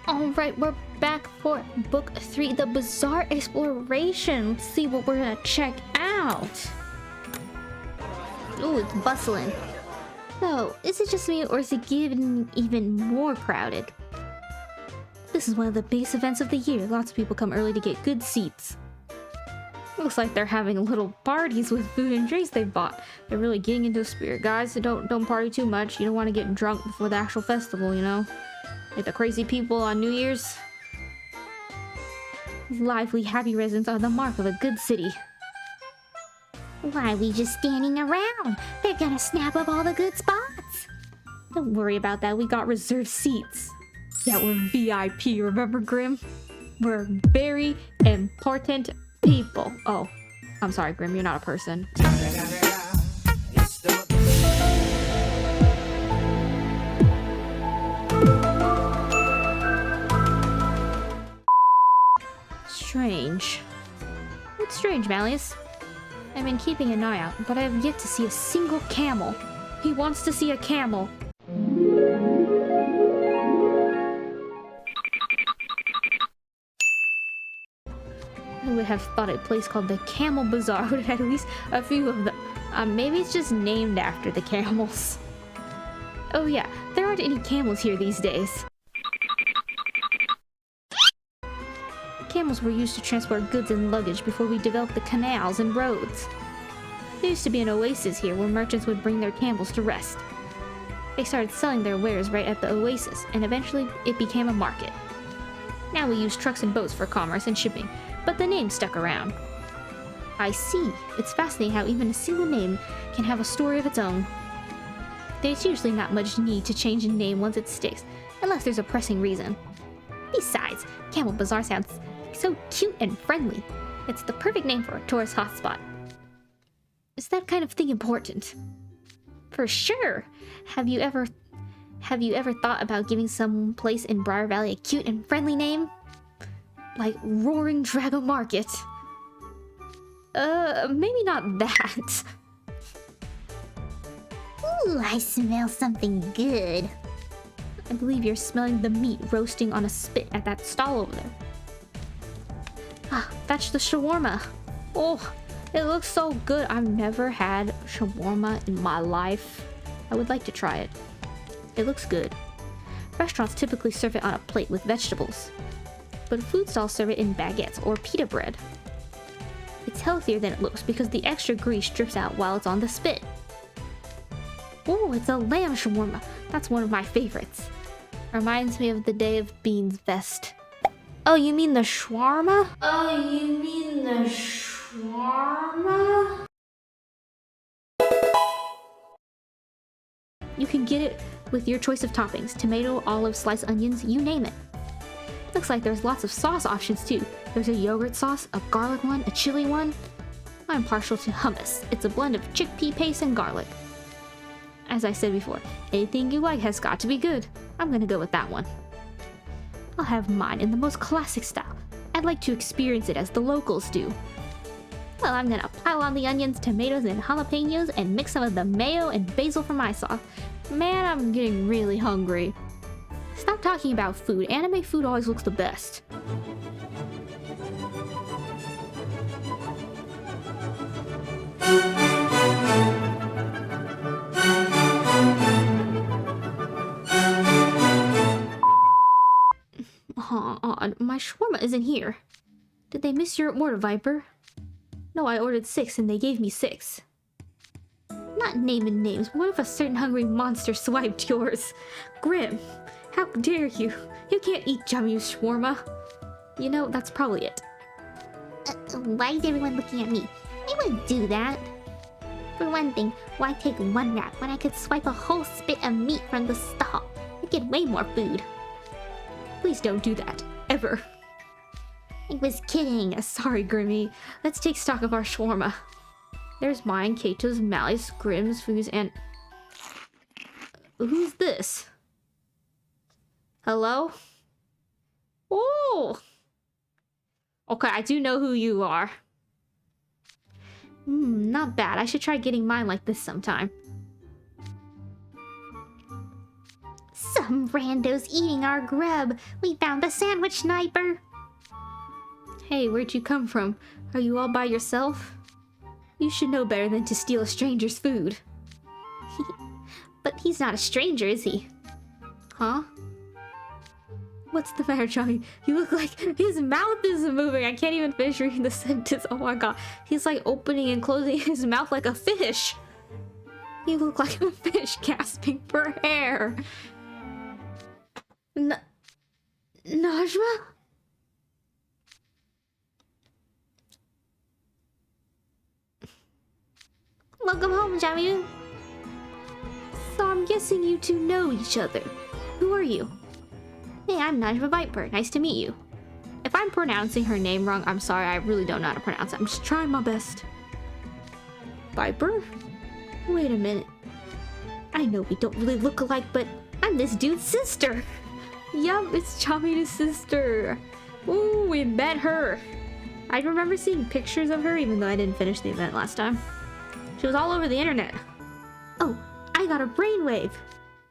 Alright, we're back for book 3, The Bizarre Exploration. Let's see what we're gonna check out. Ooh, it's bustling. So, is it just me or is it getting even more crowded? This is one of the biggest events of the year. Lots of people come early to get good seats. Looks like they're having little parties with food and drinks they bought. They're really getting into the spirit, guys. So don't party too much. You don't want to get drunk before the actual festival, you know? Like the crazy people on New Year's. Lively, happy residents are the mark of a good city. Why are we just standing around? They're gonna snap up all the good spots. Don't worry about that. We got reserved seats. Yeah, we're VIP, remember, Grim? We're very important people. Oh, I'm sorry, Grim, you're not a person. Strange. What's strange, Malleus? I've been keeping an eye out, but I have yet to see a single camel. He wants to see a camel. I would have thought a place called the Camel Bazaar would have had at least a few of them. Maybe it's just named after the camels. Oh yeah, there aren't any camels here these days. Camels were used to transport goods and luggage before we developed the canals and roads. There used to be an oasis here where merchants would bring their camels to rest. They started selling their wares right at the oasis, and eventually it became a market. Now we use trucks and boats for commerce and shipping, but the name stuck around. I see. It's fascinating how even a single name can have a story of its own. There's usually not much need to change a name once it sticks, unless there's a pressing reason. Besides, Camel Bazaar sounds so cute and friendly. It's the perfect name for a tourist hotspot. Is that kind of thing important? For sure. Have you ever thought about giving some place in Briar Valley a cute and friendly name? Like Roaring Dragon Market. Maybe not that. Ooh, I smell something good. I believe you're smelling the meat roasting on a spit at that stall over there. Ah, that's the shawarma. Oh, it looks so good. I've never had shawarma in my life. I would like to try it. It looks good. Restaurants typically serve it on a plate with vegetables, but food stalls serve it in baguettes or pita bread. It's healthier than it looks because the extra grease drips out while it's on the spit. Oh, it's a lamb shawarma. That's one of my favorites. Reminds me of the day of Bean's vest. Oh, you mean the shawarma? Oh, you mean the shawarma? You can get it with your choice of toppings. Tomato, olive, sliced onions, you name it. Looks like there's lots of sauce options too. There's a yogurt sauce, a garlic one, a chili one. I'm partial to hummus. It's a blend of chickpea paste and garlic. As I said before, anything you like has got to be good. I'm gonna go with that one. I'll have mine in the most classic style. I'd like to experience it as the locals do. Well, I'm gonna pile on the onions, tomatoes, and jalapenos and mix some of the mayo and basil for my sauce. Man, I'm getting really hungry. Stop talking about food. Anime food always looks the best. Odd. My shawarma isn't here. Did they miss your order, Viper? No, I ordered 6 and they gave me 6. Not naming names. What if a certain hungry monster swiped yours? Grim, how dare you? You can't eat Jamu's shawarma. You know, that's probably it. Why is everyone looking at me? I wouldn't do that. For one thing, why take one wrap when I could swipe a whole spit of meat from the stall? I'd get way more food. Please don't do that. Ever. I was kidding. Sorry, Grimmy. Let's take stock of our shawarma. There's mine, Kato's, Malleus, Grimm's, Foo's, and... Who's this? Hello? Oh! Okay, I do know who you are. Not bad. I should try getting mine like this sometime. Some randos eating our grub. We found the sandwich sniper. Hey, where'd you come from? Are you all by yourself? You should know better than to steal a stranger's food. But he's not a stranger, is he? Huh? What's the matter, Johnny? You look like his mouth is moving. I can't even finish reading the sentence. Oh my god. He's like opening and closing his mouth like a fish. You look like a fish gasping for air. Najma? Welcome home, Jamie. So I'm guessing you two know each other. Who are you? Hey, I'm Najma Viper. Nice to meet you. If I'm pronouncing her name wrong, I'm sorry. I really don't know how to pronounce it. I'm just trying my best. Viper? Wait a minute. I know we don't really look alike, but I'm this dude's sister. Yup, it's Chami's sister. Ooh, we met her. I remember seeing pictures of her even though I didn't finish the event last time. She was all over the internet. Oh, I got a brainwave.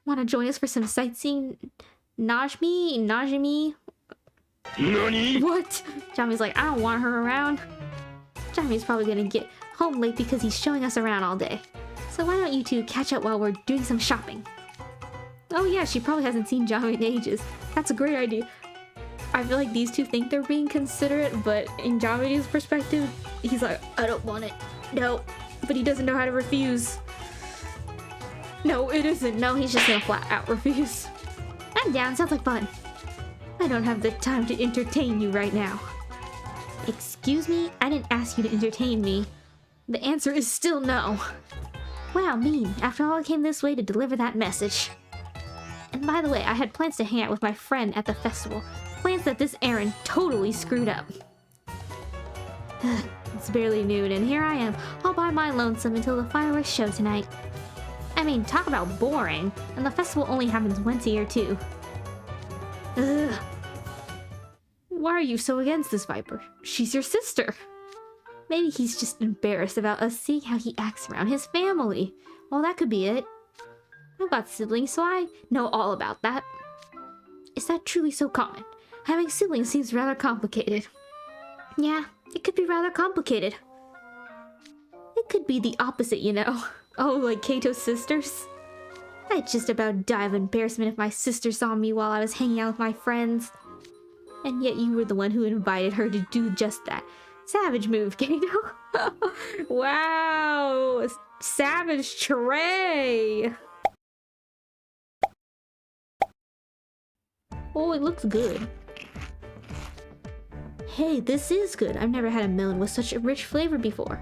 Want to join us for some sightseeing? Najmi? Nani? What? Jami's like, I don't want her around. Jami's probably gonna get home late because he's showing us around all day. So why don't you two catch up while we're doing some shopping? Oh yeah, she probably hasn't seen Jami in ages. That's a great idea. I feel like these two think they're being considerate, but in Jami's perspective, he's like, I don't want it. No. But he doesn't know how to refuse. No, it isn't. No, he's just gonna flat out refuse. I'm down. Sounds like fun. I don't have the time to entertain you right now. Excuse me? I didn't ask you to entertain me. The answer is still no. Wow, mean. After all, I came this way to deliver that message. And by the way, I had plans to hang out with my friend at the festival. Plans that this Aaron totally screwed up. It's barely noon, and here I am, all by my lonesome until the fireworks show tonight. I mean, talk about boring. And the festival only happens once a year, too. Ugh. Why are you so against this Viper? She's your sister. Maybe he's just embarrassed about us seeing how he acts around his family. Well, that could be it. I've got siblings, so I know all about that. Is that truly so common? Having siblings seems rather complicated. Yeah, it could be rather complicated. It could be the opposite, you know. Oh, like Kato's sisters? I'd just about die of embarrassment if my sister saw me while I was hanging out with my friends. And yet you were the one who invited her to do just that. Savage move, Kato. Wow! Savage tray! Oh, it looks good. Hey, this is good. I've never had a melon with such a rich flavor before.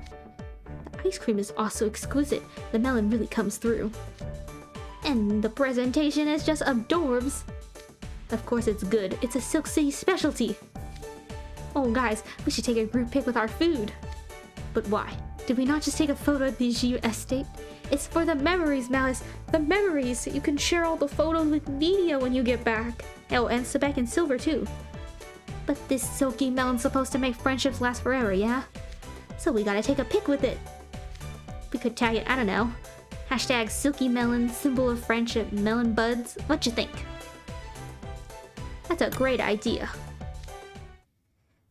The ice cream is also exquisite. The melon really comes through. And the presentation is just adorbs. Of course it's good. It's a Silk City specialty. Oh guys, we should take a group pic with our food. But why? Did we not just take a photo at the YuzuYume estate? It's for the memories, Malice. The memories! You can share all the photos with media when you get back. Oh, and Sebek and Silver too. But this silky melon's supposed to make friendships last forever, yeah? So we gotta take a pic with it. We could tag it, I don't know. Hashtag silky melon, symbol of friendship, melon buds. What you think? That's a great idea.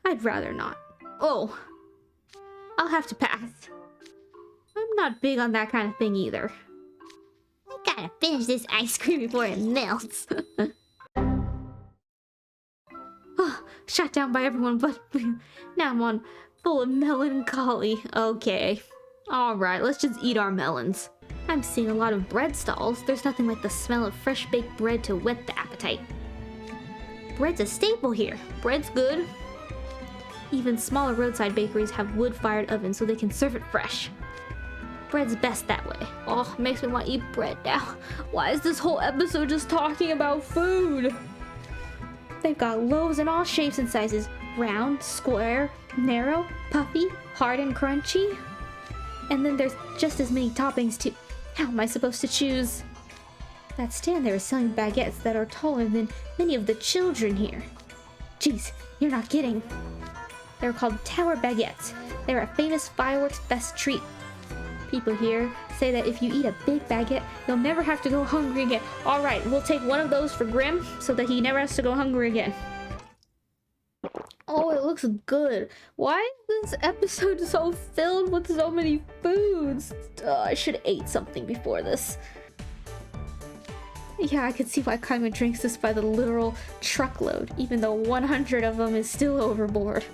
I'd rather not. Oh. I'll have to pass. I'm not big on that kind of thing either. I gotta finish this ice cream before it melts. Shot down by everyone but now I'm on full of melancholy. Okay. Alright, let's just eat our melons. I'm seeing a lot of bread stalls. There's nothing like the smell of fresh baked bread to whet the appetite. Bread's a staple here. Bread's good. Even smaller roadside bakeries have wood-fired ovens so they can serve it fresh. Bread's best that way. Oh, makes me want to eat bread now. Why is this whole episode just talking about food? They've got loaves in all shapes and sizes. Round, square, narrow, puffy, hard and crunchy. And then there's just as many toppings too. How am I supposed to choose? That stand there is selling baguettes that are taller than many of the children here. Jeez, you're not kidding. They're called tower baguettes. They're a famous fireworks fest treat. People here say that if you eat a big baguette, you'll never have to go hungry again. Alright, we'll take one of those for Grim so that he never has to go hungry again. Oh, it looks good. Why is this episode so filled with so many foods? I should have ate something before this. Yeah, I can see why Kaima drinks this by the literal truckload, even though 100 of them is still overboard.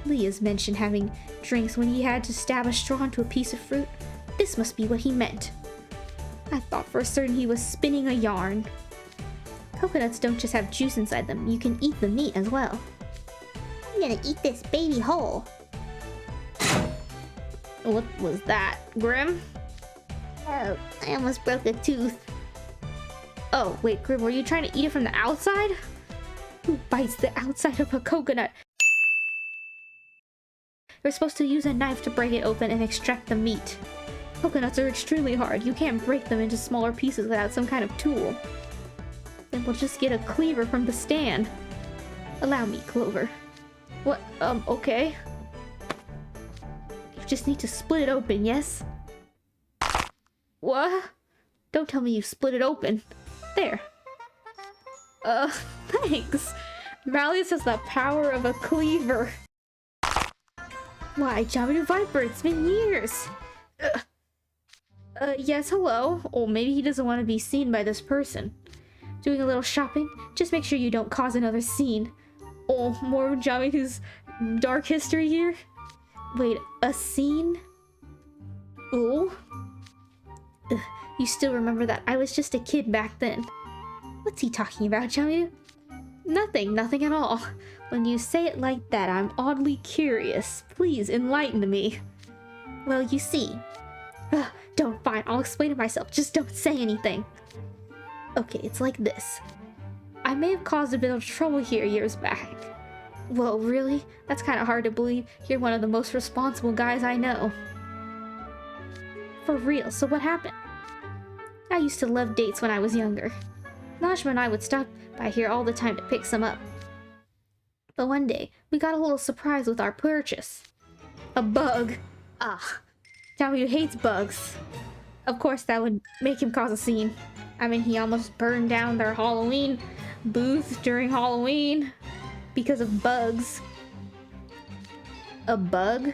Leah's mentioned having drinks when he had to stab a straw into a piece of fruit. This must be what he meant. I thought for certain he was spinning a yarn. Coconuts don't just have juice inside them, you can eat the meat as well. I'm gonna eat this baby whole. What was that, Grim? Oh, I almost broke a tooth. Oh, wait, Grim, were you trying to eat it from the outside? Who bites the outside of a coconut? You're supposed to use a knife to break it open and extract the meat. Coconuts are extremely hard. You can't break them into smaller pieces without some kind of tool. Then we'll just get a cleaver from the stand. Allow me, Clover. What? Okay. You just need to split it open, yes? What? Don't tell me you split it open. There. Thanks. Malleus has the power of a cleaver. Why, Jaminu Viper, it's been years. Yes, hello. Or maybe he doesn't want to be seen by this person. Doing a little shopping? Just make sure you don't cause another scene. Oh, more Jaminu's dark history here? Wait, a scene? Oh? You still remember that I was just a kid back then. What's he talking about, Jaminu? Nothing at all. When you say it like that, I'm oddly curious. Please enlighten me. Well, you see. Fine, I'll explain it myself. Just don't say anything. Okay, it's like this. I may have caused a bit of trouble here years back. Whoa, really? That's kind of hard to believe. You're one of the most responsible guys I know. For real, so what happened? I used to love dates when I was younger. Najma and I would stop by here all the time to pick some up. But one day, we got a little surprise with our purchase. A bug. Jaminu hates bugs. Of course, that would make him cause a scene. I mean, he almost burned down their Halloween booth during Halloween because of bugs. A bug?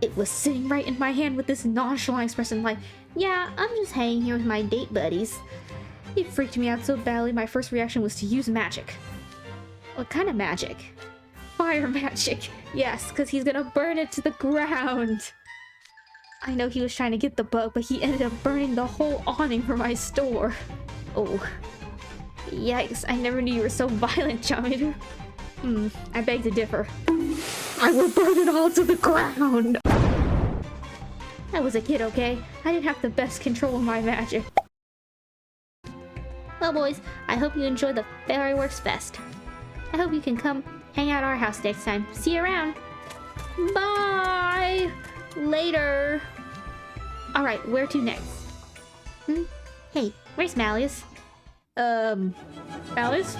It was sitting right in my hand with this nonchalant expression like, yeah, I'm just hanging here with my date buddies. It freaked me out so badly, my first reaction was to use magic. What kind of magic? Fire magic. Yes, because he's gonna burn it to the ground. I know he was trying to get the bug, but he ended up burning the whole awning for my store. Oh. Yikes, I never knew you were so violent, Jaminu. I beg to differ. I will burn it all to the ground! I was a kid, okay? I didn't have the best control of my magic. Well, boys, I hope you enjoyed the Fireworks Fest. I hope you can come hang out at our house next time. See you around! Bye! Later! Alright, where to next? Hey, where's Malleus? Malleus?